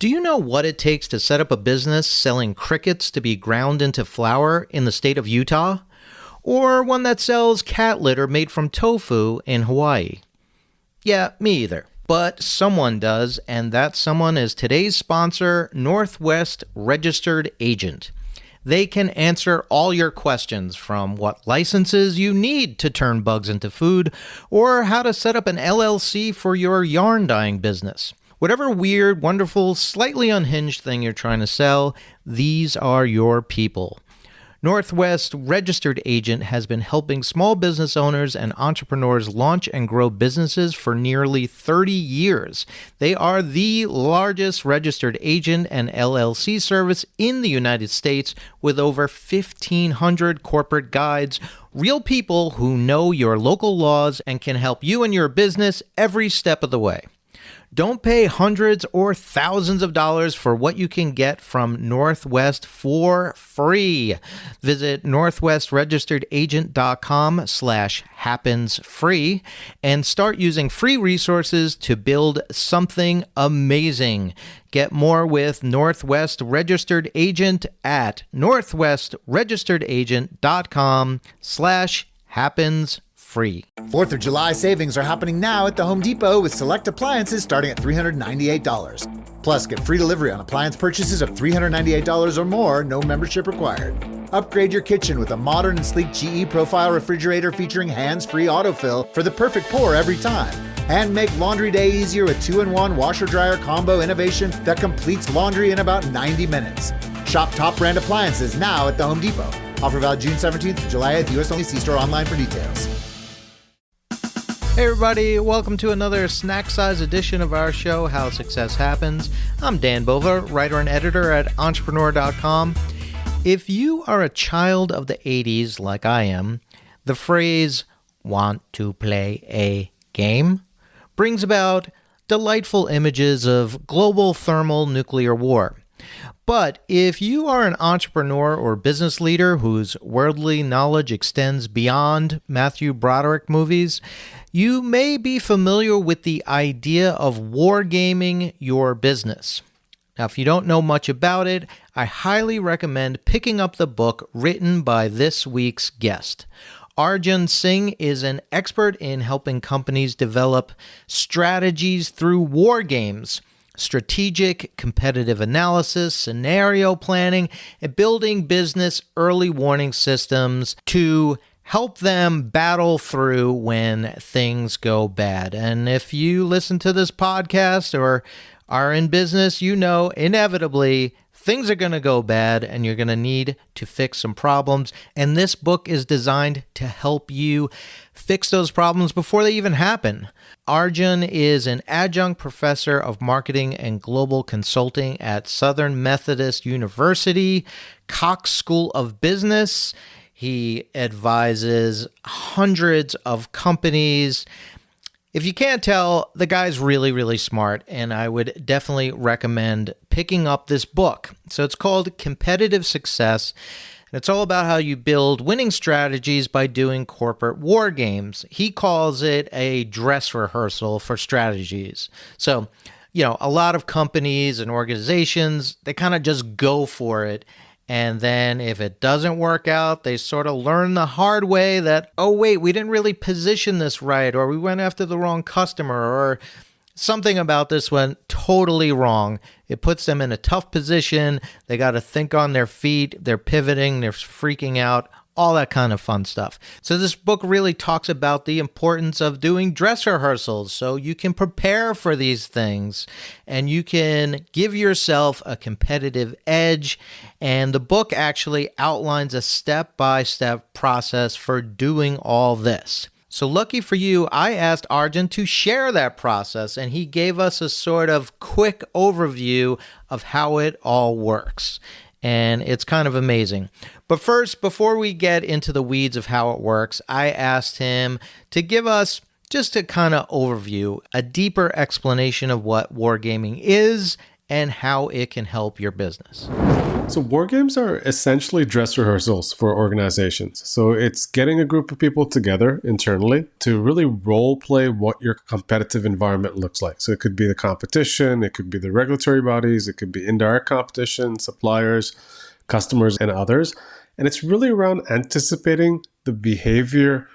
Do you know what it takes to set up a business selling crickets to be ground into flour in the state of Utah? Or one that sells cat litter made from tofu in Hawaii? Yeah, me either. But someone does, and that someone is today's sponsor, Northwest Registered Agent. They can answer all your questions, from what licenses you need to turn bugs into food, or how to set up an LLC for your yarn dyeing business. Whatever weird, wonderful, slightly unhinged thing you're trying to sell, these are your people. Northwest Registered Agent has been helping small business owners and entrepreneurs launch and grow businesses for nearly 30 years. They are the largest registered agent and LLC service in the United States, with over 1,500 corporate guides, real people who know your local laws and can help you and your business every step of the way. Don't pay hundreds or thousands of dollars for what you can get from Northwest for free. Visit northwestregisteredagent.com/happensfree and start using free resources to build something amazing. Get more with Northwest Registered Agent at northwestregisteredagent.com/happensfree. 4th of July savings are happening now at the Home Depot with select appliances starting at $398. Plus, get free delivery on appliance purchases of $398 or more, no membership required. Upgrade your kitchen with a modern and sleek GE Profile refrigerator featuring hands-free autofill for the perfect pour every time. And make laundry day easier with 2-in-1 washer-dryer combo innovation that completes laundry in about 90 minutes. Shop top brand appliances now at the Home Depot. Offer valid June 17th to July 8th, US only. See store online for details. Hey everybody, welcome to another snack-size edition of our show, How Success Happens. I'm Dan Bova, writer and editor at Entrepreneur.com. If you are a child of the 80s like I am, the phrase, "want to play a game?" brings about delightful images of global thermal nuclear war. But if you are an entrepreneur or business leader whose worldly knowledge extends beyond Matthew Broderick movies, you may be familiar with the idea of wargaming your business. Now, if you don't know much about it, I highly recommend picking up the book written by this week's guest. Arjan Singh is an expert in helping companies develop strategies through war games, strategic competitive analysis, scenario planning, and building business early warning systems to help them battle through when things go bad. And if you listen to this podcast or are in business, you know inevitably things are going to go bad and you're going to need to fix some problems. And this book is designed to help you fix those problems before they even happen. Arjan is an adjunct professor of marketing and global consulting at Southern Methodist University, Cox School of Business. He advises hundreds of companies. If you can't tell, the guy's really, really smart, and I would definitely recommend picking up this book. So it's called Competitive Success, and it's all about how you build winning strategies by doing corporate war games. He calls it a dress rehearsal for strategies. So, a lot of companies and organizations, they kind of just go for it. And then if it doesn't work out, they sort of learn the hard way that, oh, wait, we didn't really position this right, or we went after the wrong customer, or something about this went totally wrong. It puts them in a tough position. They got to think on their feet. They're pivoting. They're freaking out. All that kind of fun stuff. So this book really talks about the importance of doing dress rehearsals so you can prepare for these things and you can give yourself a competitive edge. And the book actually outlines a step-by-step process for doing all this. So lucky for you, I asked Arjan to share that process, and he gave us a sort of quick overview of how it all works. And it's kind of amazing. But first, before we get into the weeds of how it works, I asked him to give us just a kind of overview, a deeper explanation of what wargaming is and how it can help your business. So war games are essentially dress rehearsals for organizations. So it's getting a group of people together internally to really role play what your competitive environment looks like. So it could be the competition, it could be the regulatory bodies, it could be indirect competition, suppliers, customers, and others. And it's really around anticipating the behavior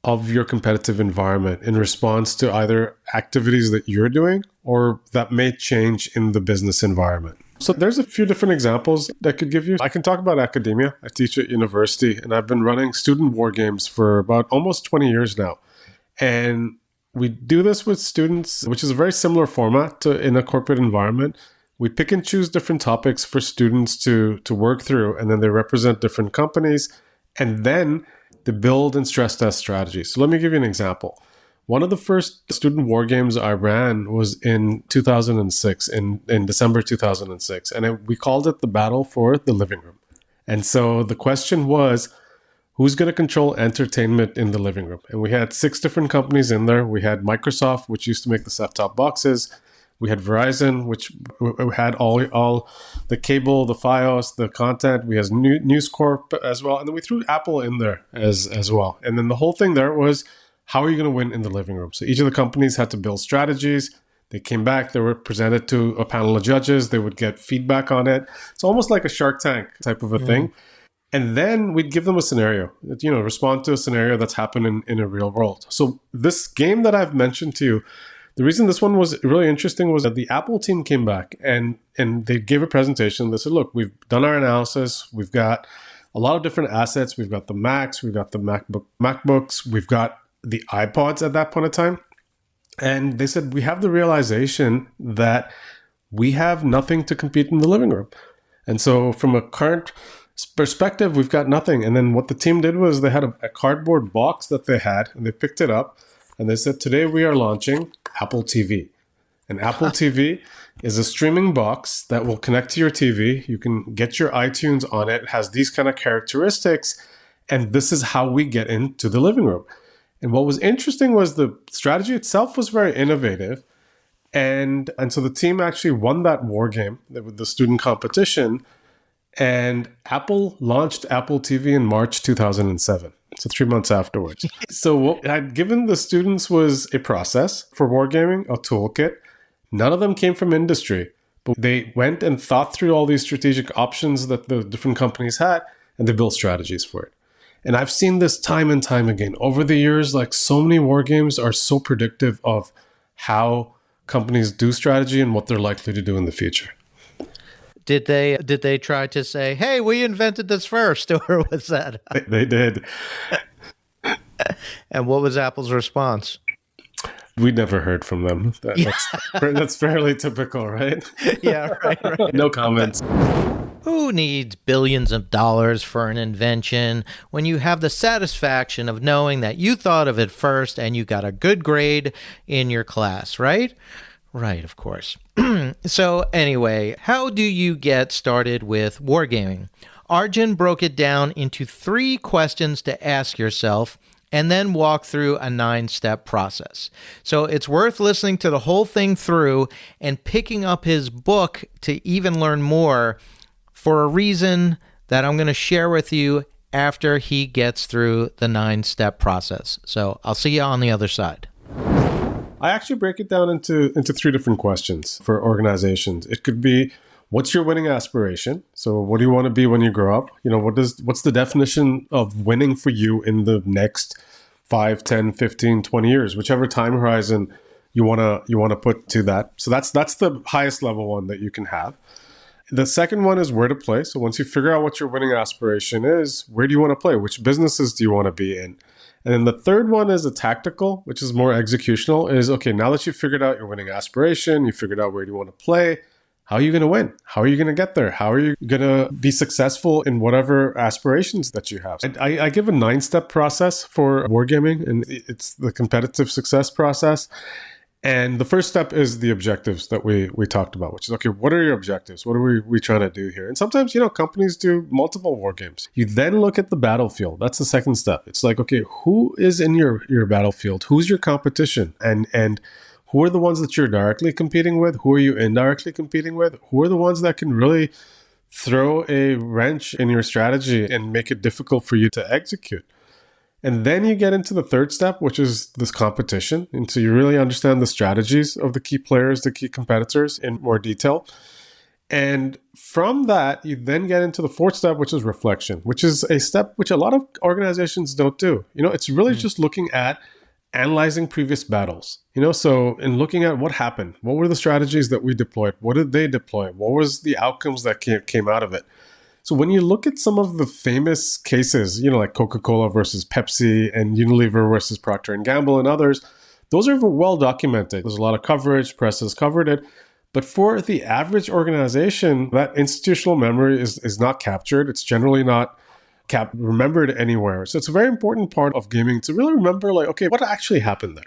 of your competitive environment in response to either activities that you're doing or that may change in the business environment. So there's a few different examples that I could give you. I can talk about academia. I teach at university, and I've been running student war games for about almost 20 years now. And we do this with students, which is a very similar format to in a corporate environment. We pick and choose different topics for students to work through, and then they represent different companies, and then they build and stress test strategies. So let me give you an example. One of the first student war games I ran was in 2006, in December 2006, and we called it the Battle for the Living Room. And so the question was, who's going to control entertainment in the living room? And we had 6 different companies in there. We had Microsoft, which used to make the set-top boxes. We had Verizon, which had all the cable, the Fios, the content. We had News Corp as well. And then we threw Apple in there as well. And then the whole thing there was, how are you going to win in the living room? So each of the companies had to build strategies. They came back, they were presented to a panel of judges. They would get feedback on it. It's almost like a Shark Tank type of a thing. And then we'd give them a scenario, respond to a scenario that's happened in a real world. So this game that I've mentioned to you, the reason this one was really interesting was that the Apple team came back and they gave a presentation. They said, look, we've done our analysis. We've got a lot of different assets. We've got the Macs, we've got the MacBooks, we've got the iPods at that point in time. And they said, we have the realization that we have nothing to compete in the living room. And so from a current perspective, we've got nothing. And then what the team did was they had a cardboard box that they had, and they picked it up and they said, today we are launching Apple TV. And Apple TV is a streaming box that will connect to your TV. You can get your iTunes on it. It has these kind of characteristics. And this is how we get into the living room. And what was interesting was the strategy itself was very innovative. And so the team actually won that war game with the student competition. And Apple launched Apple TV in March 2007. So 3 months afterwards. So what I'd given the students was a process for wargaming, a toolkit. None of them came from industry, but they went and thought through all these strategic options that the different companies had, and they built strategies for it. And I've seen this time and time again. Over the years, like so many war games are so predictive of how companies do strategy and what they're likely to do in the future. Did they try to say, hey, we invented this first, or was that? They did. And what was Apple's response? We never heard from them. That's fairly typical, right? Yeah, right. No comments. Who needs billions of dollars for an invention when you have the satisfaction of knowing that you thought of it first and you got a good grade in your class, right? Right, of course. So anyway, how do you get started with wargaming? Arjan broke it down into 3 questions to ask yourself and then walk through a 9-step process. So it's worth listening to the whole thing through and picking up his book to even learn more for a reason that I'm going to share with you after he gets through the 9-step process. So I'll see you on the other side. I actually break it down into 3 different questions for organizations. It could be, what's your winning aspiration? So what do you want to be when you grow up? What's the definition of winning for you in the next 5, 10, 15, 20 years, whichever time horizon you want to put to that. So that's the highest level one that you can have. The second one is where to play. So once you figure out what your winning aspiration is, where do you want to play? Which businesses do you want to be in? And then the third one is a tactical, which is more executional, is, okay, now that you've figured out your winning aspiration, you figured out where you want to play, how are you going to win? How are you going to get there? How are you going to be successful in whatever aspirations that you have? And I give a 9-step process for wargaming, and it's the competitive success process. And the first step is the objectives that we talked about, which is, okay, what are your objectives? What are we trying to do here? And sometimes, companies do multiple war games. You then look at the battlefield. That's the second step. It's like, okay, who is in your battlefield? Who's your competition? And Who are the ones that you're directly competing with? Who are you indirectly competing with? Who are the ones that can really throw a wrench in your strategy and make it difficult for you to execute? And then you get into the third step, which is this competition. And so you really understand the strategies of the key players, the key competitors in more detail. And from that, you then get into the fourth step, which is reflection, which is a step which a lot of organizations don't do. It's really just looking at analyzing previous battles. So in looking at what happened, what were the strategies that we deployed? What did they deploy? What was the outcomes that came out of it? So when you look at some of the famous cases, like Coca-Cola versus Pepsi and Unilever versus Procter & Gamble and others, those are well documented. There's a lot of coverage, press has covered it. But for the average organization, that institutional memory is not captured. It's generally not remembered anywhere. So it's a very important part of gaming to really remember, okay, what actually happened there?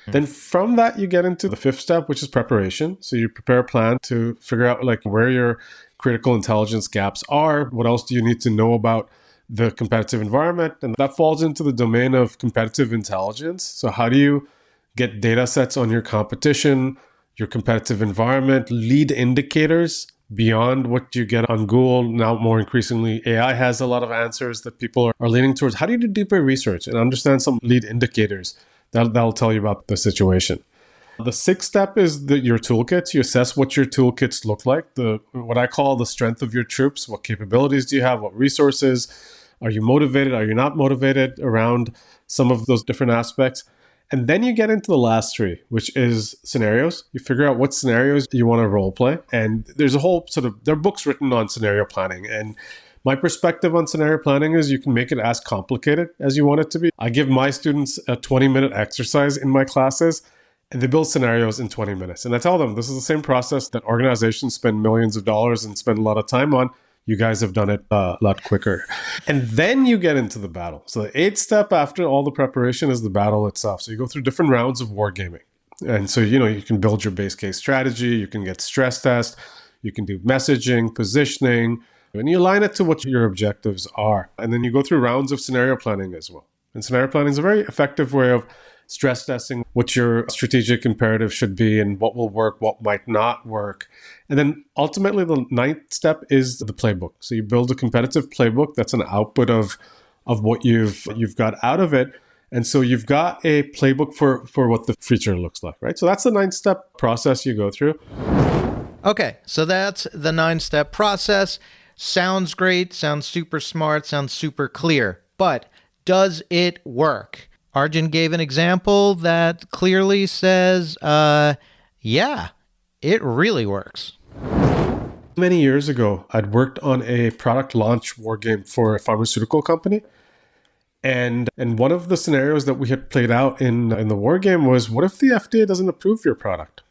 Then from that, you get into the fifth step, which is preparation. So you prepare a plan to figure out where your critical intelligence gaps are. What else do you need to know about the competitive environment? And that falls into the domain of competitive intelligence. So how do you get data sets on your competition, your competitive environment, lead indicators beyond what you get on Google? Now, more increasingly, AI has a lot of answers that people are leaning towards. How do you do deeper research and understand some lead indicators that'll tell you about the situation? The sixth step is your toolkits. You assess what your toolkits look like, what I call the strength of your troops. What capabilities do you have? What resources? Are you motivated? Are you not motivated around some of those different aspects? And then you get into the last three, which is scenarios. You figure out what scenarios you want to role play. And there's a whole there are books written on scenario planning. And my perspective on scenario planning is you can make it as complicated as you want it to be. I give my students a 20-minute exercise in my classes, and they build scenarios in 20 minutes. And I tell them, this is the same process that organizations spend millions of dollars and spend a lot of time on. You guys have done it a lot quicker. And then you get into the battle. So the eighth step after all the preparation is the battle itself. So you go through different rounds of wargaming. And so, you can build your base case strategy. You can get stress tests. You can do messaging, positioning, and you align it to what your objectives are. And then you go through rounds of scenario planning as well. And scenario planning is a very effective way of stress testing what your strategic imperative should be and what will work, what might not work. And then ultimately the ninth step is the playbook. So you build a competitive playbook that's an output of what you've got out of it. And so you've got a playbook for what the future looks like, right? So that's the 9-step process you go through. Okay, so that's the 9-step process. Sounds great, sounds super smart, sounds super clear. But does it work? Arjan gave an example that clearly says, yeah, it really works. Many years ago, I'd worked on a product launch war game for a pharmaceutical company. And one of the scenarios that we had played out in the war game was, what if the FDA doesn't approve your product?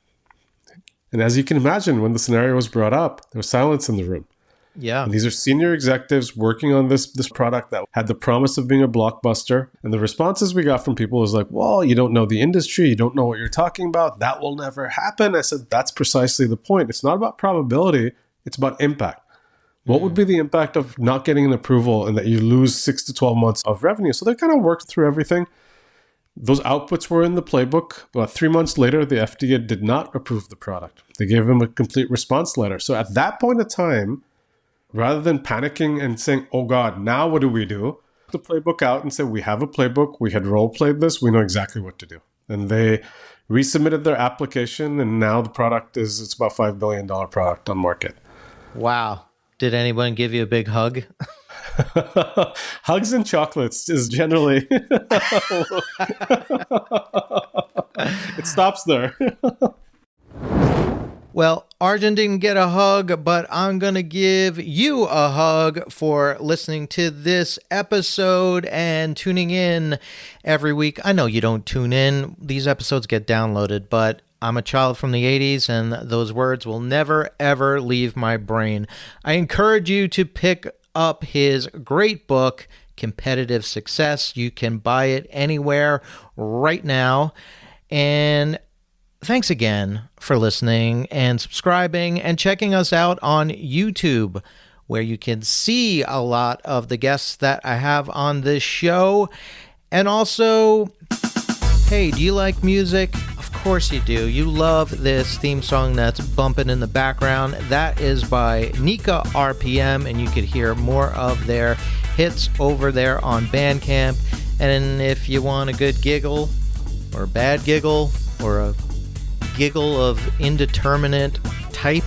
And as you can imagine, when the scenario was brought up, there was silence in the room. Yeah. And these are senior executives working on this product that had the promise of being a blockbuster. And the responses we got from people was like, well, you don't know the industry. You don't know what you're talking about. That will never happen. I said, that's precisely the point. It's not about probability. It's about impact. What would be the impact of not getting an approval and that you lose 6 to 12 months of revenue? So they kind of worked through everything. Those outputs were in the playbook. About 3 months later, the FDA did not approve the product. They gave them a complete response letter. So at that point in time, rather than panicking and saying, oh God, now what do we do? The playbook out and say, we have a playbook. We had role played this. We know exactly what to do. And they resubmitted their application. And now the product it's about $5 billion product on market. Wow. Did anyone give you a big hug? Hugs and chocolates is generally, it stops there. Well, Arjan didn't get a hug, but I'm going to give you a hug for listening to this episode and tuning in every week. I know you don't tune in. These episodes get downloaded, but I'm a child from the 80s, and those words will never, ever leave my brain. I encourage you to pick up his great book, Competitive Success. You can buy it anywhere right now. And thanks again for listening and subscribing and checking us out on YouTube, where you can see a lot of the guests that I have on this show. And also, hey, do you like music? Of course you do. You love this theme song that's bumping in the background. That is by Nika RPM, and you could hear more of their hits over there on Bandcamp. And if you want a good giggle, or a bad giggle, or a giggle of indeterminate type,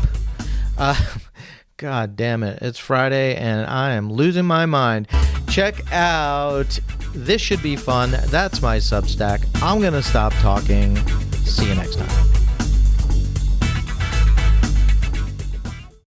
God damn it, it's Friday and I am losing my mind. Check out This Should Be Fun. That's my Substack. I'm going to stop talking. See you next time.